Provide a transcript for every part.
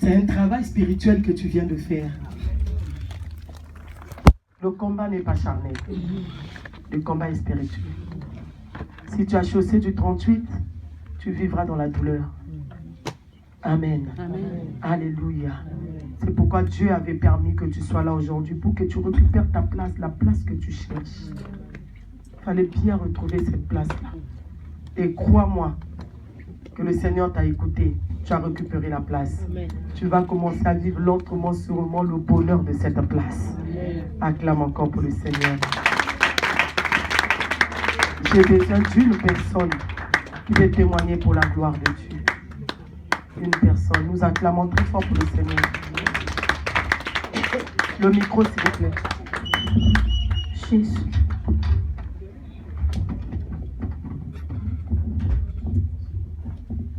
C'est un travail spirituel que tu viens de faire. Le combat n'est pas charnel. Le combat est spirituel. Si tu as chaussé du 38, tu vivras dans la douleur. Amen. Amen. Alléluia. C'est pourquoi Dieu avait permis que tu sois là aujourd'hui, pour que tu récupères ta place, la place que tu cherches. Il fallait bien retrouver cette place-là. Et crois-moi que le Seigneur t'a écouté. Tu as récupéré la place. Amen. Tu vas commencer à vivre lentement, sûrement le bonheur de cette place. Amen. Acclame encore pour le Seigneur. J'ai besoin d'une personne qui veut témoigner pour la gloire de Dieu. Une personne. Nous acclamons très fort pour le Seigneur. Le micro, s'il vous plaît. Jésus.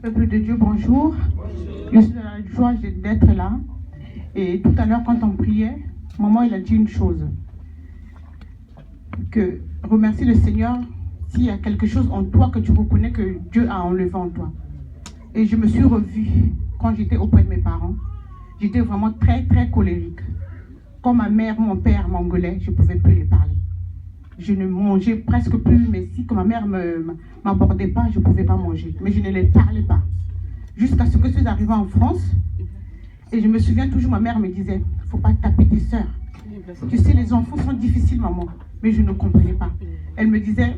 Peuple de Dieu, bonjour. Je suis dans la joie d'être là. Et tout à l'heure, quand on priait, maman, il a dit une chose. Que remercie le Seigneur s'il y a quelque chose en toi que tu reconnais que Dieu a enlevé en toi. Et je me suis revue quand j'étais auprès de mes parents. J'étais vraiment très, très colérique. Quand ma mère, mon père m'engueulaient, je ne pouvais plus les parler. Je ne mangeais presque plus, mais si que ma mère ne m'abordait pas, je ne pouvais pas manger. Mais je ne les parlais pas. Jusqu'à ce que je suis arrivée en France. Et je me souviens toujours, ma mère me disait, il ne faut pas taper tes sœurs. Tu sais, les enfants sont difficiles, maman. Mais je ne comprenais pas. Elle me disait,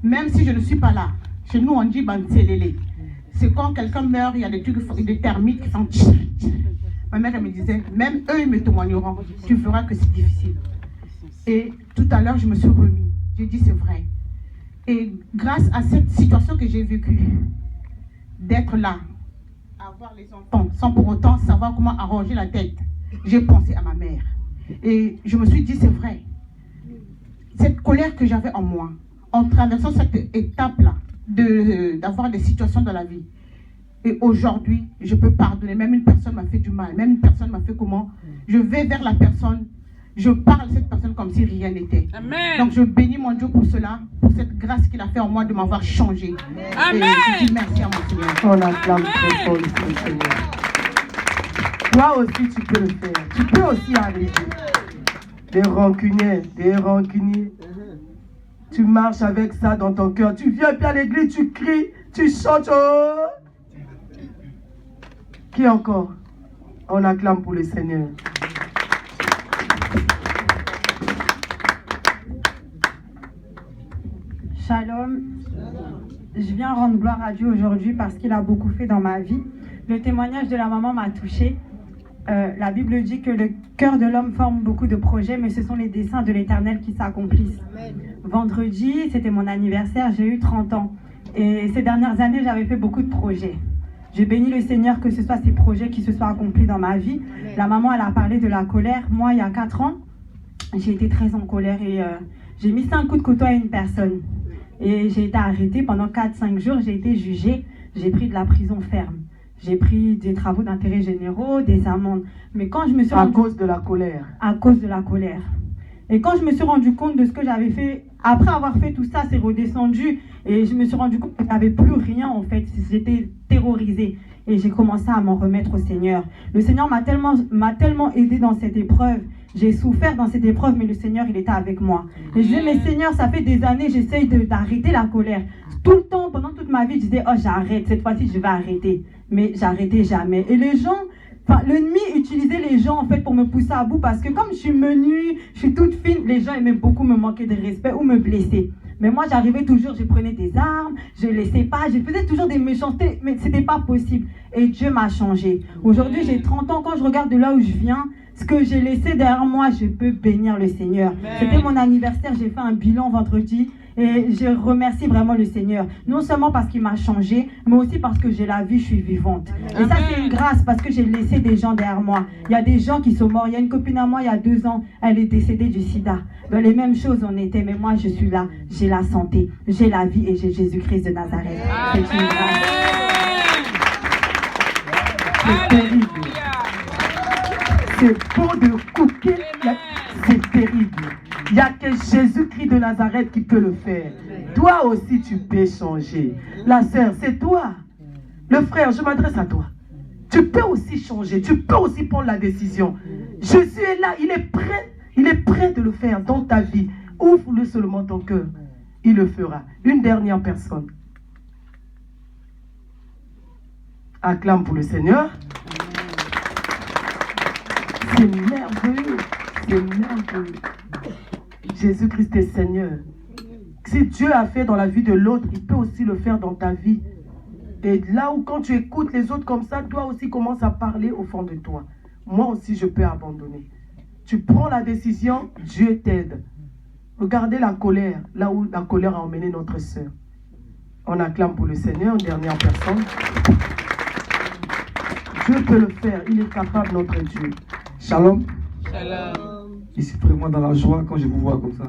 même si je ne suis pas là, chez nous on dit bantelele. C'est quand quelqu'un meurt, il y a des trucs, des termites qui font tch. Ma mère, elle me disait, même eux, ils me témoigneront. Tu verras que c'est difficile. Et tout à l'heure, je me suis remis. J'ai dit, c'est vrai. Et grâce à cette situation que j'ai vécue, d'être là, avoir les enfants, sans pour autant savoir comment arranger la tête, j'ai pensé à ma mère. Et je me suis dit, c'est vrai. Cette colère que j'avais en moi, en traversant cette étape-là, d'avoir des situations dans la vie. Et aujourd'hui, je peux pardonner. Même une personne m'a fait du mal. Même une personne m'a fait comment? Je vais vers la personne. Je parle à cette personne comme si rien n'était. Donc je bénis mon Dieu pour cela, pour cette grâce qu'il a fait en moi de m'avoir changé. Amen. Et je dis merci à mon Seigneur. On acclame très fort le Seigneur. Toi aussi tu peux le faire. Tu peux aussi arriver. Des rancuniers. Tu marches avec ça dans ton cœur. Tu viens puis à l'église, tu cries, tu chantes. Oh. Qui encore? On acclame pour le Seigneur. Shalom. Je viens rendre gloire à Dieu aujourd'hui parce qu'il a beaucoup fait dans ma vie. Le témoignage de la maman m'a touchée. La Bible dit que le cœur de l'homme forme beaucoup de projets, mais ce sont les desseins de l'Éternel qui s'accomplissent. Vendredi, c'était mon anniversaire, j'ai eu 30 ans. Et ces dernières années, j'avais fait beaucoup de projets. J'ai béni le Seigneur que ce soit ces projets qui se soient accomplis dans ma vie. La maman, elle a parlé de la colère. Moi, il y a 4 ans, j'ai été très en colère et j'ai mis 5 coups de couteau à une personne. Et j'ai été arrêtée pendant 4-5 jours, j'ai été jugée, j'ai pris de la prison ferme. J'ai pris des travaux d'intérêt généraux, des amendes. Mais quand je me suis à cause de la colère. À cause de la colère. Et quand je me suis rendu compte de ce que j'avais fait, après avoir fait tout ça, c'est redescendu. Et je me suis rendu compte que je n'avais plus rien en fait. J'étais terrorisée. Et j'ai commencé à m'en remettre au Seigneur. Le Seigneur m'a tellement aidé dans cette épreuve. J'ai souffert dans cette épreuve, mais le Seigneur, il était avec moi. Et je disais, mais Seigneur, ça fait des années, j'essaye d'arrêter la colère. Tout le temps, pendant toute ma vie, je disais, oh, j'arrête, cette fois-ci, je vais arrêter. Mais j'arrêtais jamais. Et les gens, l'ennemi utilisait les gens, en fait, pour me pousser à bout, parce que comme je suis menue, je suis toute fine, les gens aimaient beaucoup me manquer de respect ou me blesser. Mais moi, j'arrivais toujours, je prenais des armes, je ne laissais pas, je faisais toujours des méchancetés, mais ce n'était pas possible. Et Dieu m'a changé. Aujourd'hui, j'ai 30 ans, quand je regarde de là où je viens, ce que j'ai laissé derrière moi, je peux bénir le Seigneur. C'était mon anniversaire, j'ai fait un bilan vendredi et je remercie vraiment le Seigneur. Non seulement parce qu'il m'a changé, mais aussi parce que j'ai la vie, je suis vivante. Et ça, c'est une grâce parce que j'ai laissé des gens derrière moi. Il y a des gens qui sont morts. Il y a une copine à moi, il y a 2 ans, elle est décédée du sida. Dans les mêmes choses, on était, mais moi, je suis là. J'ai la santé, j'ai la vie et j'ai Jésus-Christ de Nazareth. C'est une grâce. C'est terrible. C'est beau de couper, c'est terrible. Il n'y a que Jésus-Christ de Nazareth qui peut le faire. Toi aussi, tu peux changer. La sœur, c'est toi. Le frère, je m'adresse à toi. Tu Tu peux aussi changer, tu peux aussi prendre la décision. Jésus est là, il est prêt de le faire dans ta vie. Ouvre-le seulement ton cœur, il le fera. Une dernière personne. Acclame pour le Seigneur. C'est merveilleux, c'est merveilleux. Jésus-Christ est Seigneur. Si Dieu a fait dans la vie de l'autre, il peut aussi le faire dans ta vie. Et là où quand tu écoutes les autres comme ça, toi aussi commence à parler au fond de toi. Moi aussi je peux abandonner. Tu prends la décision, Dieu t'aide. Regardez la colère, là où la colère a emmené notre sœur. On acclame pour le Seigneur, une dernière personne. Dieu peut le faire, il est capable, notre Dieu. Shalom. Shalom. Je suis vraiment dans la joie quand je vous vois comme ça.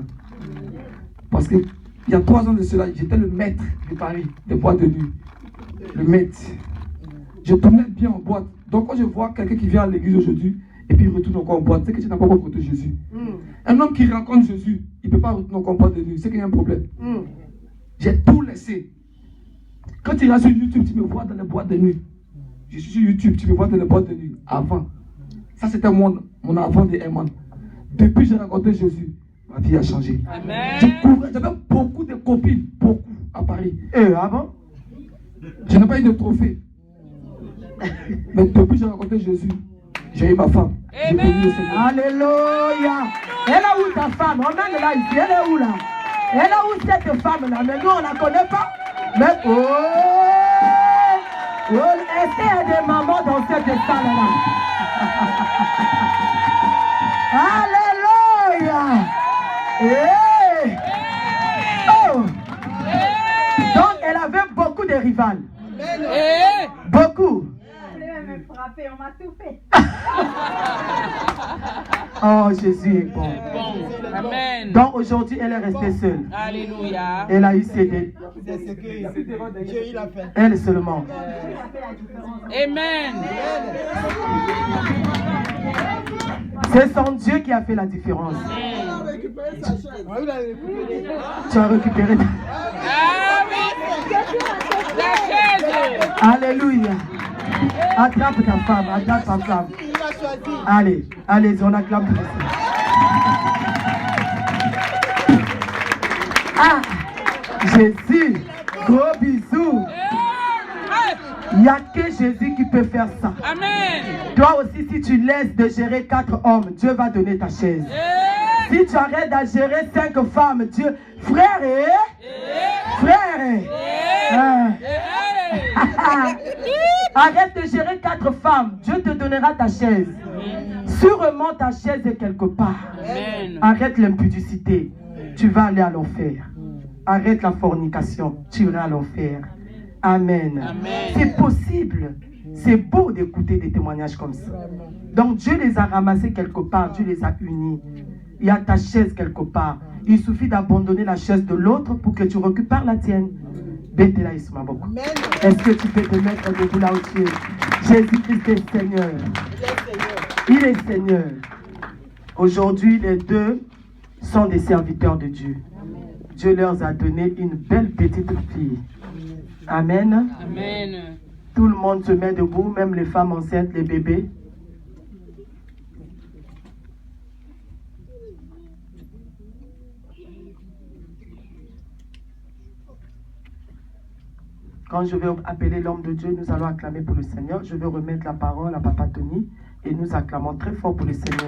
Parce que il y a 3 ans de cela, j'étais le maître de Paris, des boîtes de nuit. Le maître. Je tournais bien en boîte. Donc quand je vois quelqu'un qui vient à l'église aujourd'hui et puis il retourne encore en boîte, c'est que tu n'as pas rencontré Jésus. Un homme qui rencontre Jésus, il ne peut pas retourner encore en boîte de nuit, c'est qu'il y a un problème. J'ai tout laissé. Quand tu iras sur YouTube, tu me vois dans les boîtes de nuit. Je suis sur YouTube, tu me vois dans les boîtes de nuit. Avant. Ça c'était mon avant de Herman. Depuis que j'ai rencontré Jésus, ma vie a changé. J'avais beaucoup de copines, beaucoup à Paris. Et avant, je n'ai pas eu de trophée. Mais depuis que j'ai rencontré Jésus, j'ai eu ma femme. J'ai connu le Seigneur. Alléluia. Elle est où ta femme? On en est là ici. Elle est où là? Elle est où cette femme là? Mais nous on ne la connaît pas. Mais est-ce qu'il y a des mamans dans cette salle là? Alléluia. Hey. Oh. Donc elle avait beaucoup de rivales. Beaucoup. On m'a tout fait. Oh, Jésus est bon. Amen. Donc aujourd'hui, elle est restée seule. Alléluia. Elle a eu cédé. Elle seulement. Amen. C'est son Dieu qui a fait la différence. Tu as récupéré. Ah oui. La chaise. Alléluia. Attrape ta femme, attrape ta femme. Allez, allez, on acclame. Ah, Jésus, gros bisous. Il n'y a que Jésus qui peut faire ça. Amen. Toi aussi, si tu laisses de gérer 4 hommes, Dieu va donner ta chaise. Si tu arrêtes de gérer 5 femmes, Dieu, frère arrête de gérer 4 femmes, Dieu te donnera ta chaise. Sûrement ta chaise est quelque part. Amen. Arrête l'impudicité, tu vas aller à l'enfer. Arrête la fornication, tu iras à l'enfer. Amen. C'est possible. C'est beau d'écouter des témoignages comme ça. Donc Dieu les a ramassés quelque part, Dieu les a unis. Il y a ta chaise quelque part. Il suffit d'abandonner la chaise de l'autre pour que tu récupères la tienne. Est-ce que tu peux te mettre debout là où tu es? Jésus-Christ est Seigneur. Il est Seigneur. Aujourd'hui, les deux sont des serviteurs de Dieu. Dieu leur a donné une belle petite fille. Amen. Amen. Tout le monde se met debout, même les femmes enceintes, les bébés. Quand je vais appeler l'homme de Dieu, nous allons acclamer pour le Seigneur. Je vais remettre la parole à Papa Tony et nous acclamons très fort pour le Seigneur.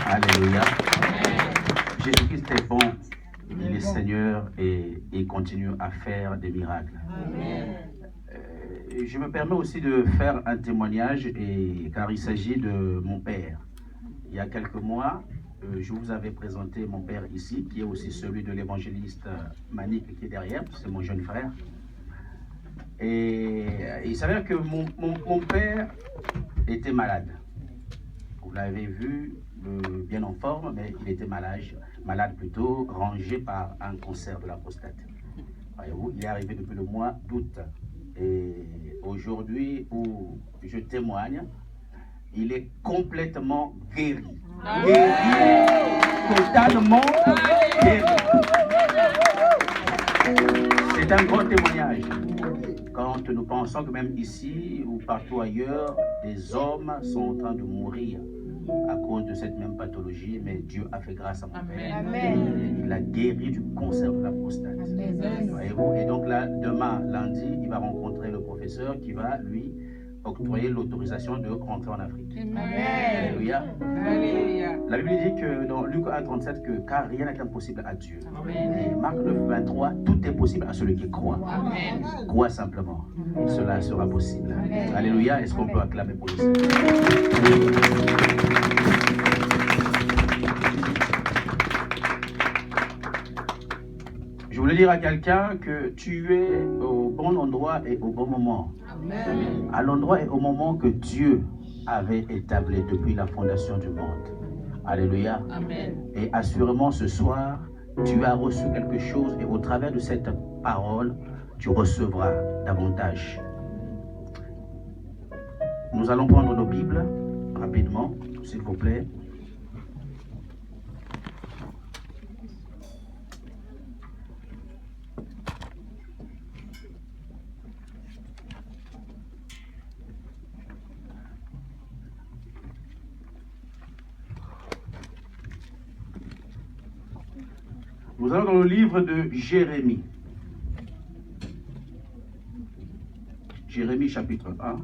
Alléluia. Jésus-Christ est bon, il est Seigneur et il continue à faire des miracles. Je me permets aussi de faire un témoignage car il s'agit de mon père. Il y a quelques mois, je vous avais présenté mon père ici, qui est aussi celui de l'évangéliste Manik qui est derrière, c'est mon jeune frère. Et il s'avère que mon père était malade. Vous l'avez vu, bien en forme, mais il était malade plutôt, rangé par un cancer de la prostate. Voyez-vous, il est arrivé depuis le mois d'août. Et aujourd'hui, où je témoigne, il est complètement guéri. Guéri, totalement guéri. C'est un grand témoignage. Quand nous pensons que même ici ou partout ailleurs, des hommes sont en train de mourir à cause de cette même pathologie, mais Dieu a fait grâce à mon père. Amen. Il a guéri du cancer de la prostate. Voyez-vous? Et donc là, demain, lundi, il va rencontrer le professeur qui va lui octroyer l'autorisation de rentrer en Afrique. Alléluia. Alléluia. La Bible dit que dans Luc 1,37 que car rien n'est impossible à Dieu. Amen. Et Marc 9,23, tout est possible à celui qui croit. Amen. Crois simplement. Cela sera possible. Alléluia. Est-ce qu'on peut acclamer pour ici? Je voulais dire à quelqu'un que tu es au bon endroit et au bon moment. À l'endroit et au moment que Dieu avait établi depuis la fondation du monde. Alléluia. Amen. Et assurément ce soir, tu as reçu quelque chose et au travers de cette parole, tu recevras davantage. Nous allons prendre nos Bibles rapidement, s'il vous plaît. Nous allons dans le livre de Jérémie. Jérémie chapitre 1.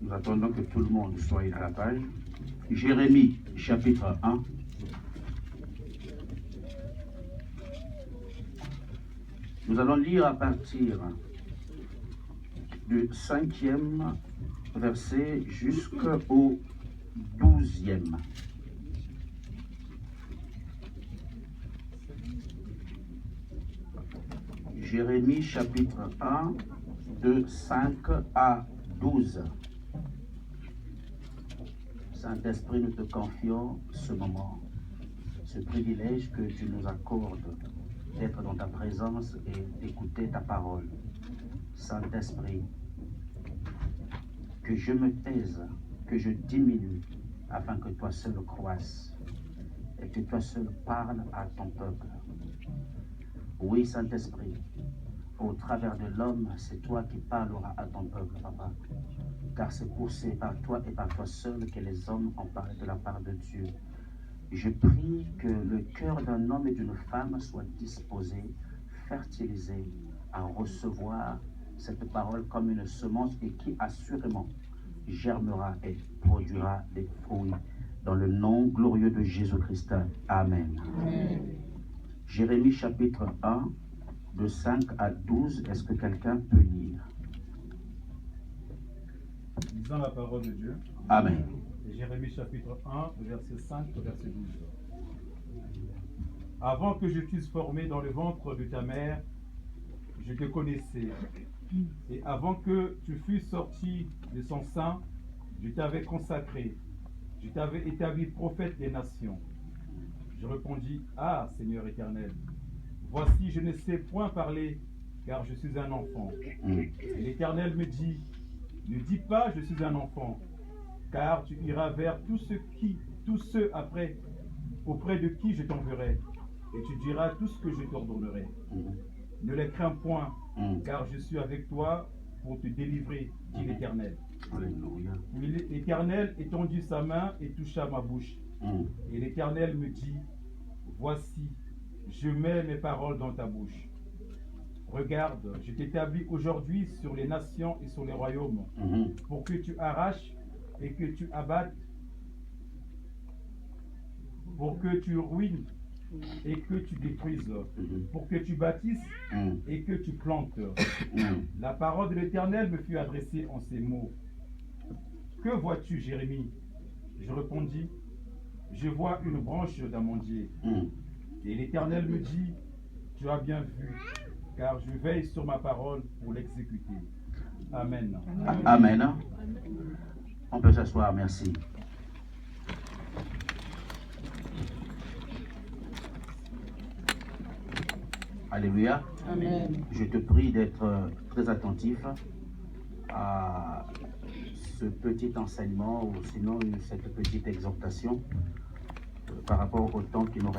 Nous attendons que tout le monde soit à la page. Jérémie chapitre 1. Nous allons lire à partir du 5e verset jusqu'au 12e. Jérémie chapitre 1, de 5 à 12. Saint-Esprit, nous te confions ce moment, ce privilège que tu nous accordes d'être dans ta présence et d'écouter ta parole. Saint-Esprit, que je me taise, que je diminue, afin que toi seul croisses et que toi seul parles à ton peuple. Oui, Saint-Esprit, au travers de l'homme, c'est toi qui parleras à ton peuple, Papa. Car c'est par toi et par toi seul que les hommes ont parlé de la part de Dieu. Je prie que le cœur d'un homme et d'une femme soit disposé, fertilisé à recevoir cette parole comme une semence et qui assurément germera et produira des fruits. Dans le nom glorieux de Jésus-Christ. Amen. Amen. Jérémie chapitre 1, de 5 à 12, est-ce que quelqu'un peut lire? Lisons la parole de Dieu. Amen. Jérémie chapitre 1, verset 5 au verset 12. Avant que je t'eusse formé dans le ventre de ta mère, je te connaissais. Et avant que tu fusses sorti de son sein, je t'avais consacré. Je t'avais établi prophète des nations. Je répondis, ah, Seigneur éternel, voici, je ne sais point parler, car je suis un enfant. Et l'Éternel me dit, ne dis pas, je suis un enfant, car tu iras vers tous ceux auprès de qui je t'enverrai, et tu diras tout ce que je t'ordonnerai. Ne les crains point, car je suis avec toi pour te délivrer, dit l'Éternel. Puis l'Éternel étendit sa main et toucha ma bouche. Et l'Éternel me dit, voici, je mets mes paroles dans ta bouche. Regarde, je t'établis aujourd'hui sur les nations et sur les royaumes, pour que tu arraches et que tu abattes, pour que tu ruines et que tu détruises, pour que tu bâtisses et que tu plantes. La parole de l'Éternel me fut adressée en ces mots. Que vois-tu, Jérémie? Je répondis, je vois une branche d'amandier. Et l'Éternel me dit, tu as bien vu, car je veille sur ma parole pour l'exécuter. Amen. Amen. On peut s'asseoir, merci. Alléluia. Amen. Je te prie d'être très attentif à ce petit enseignement ou sinon cette petite exhortation par rapport au temps qui nous reste.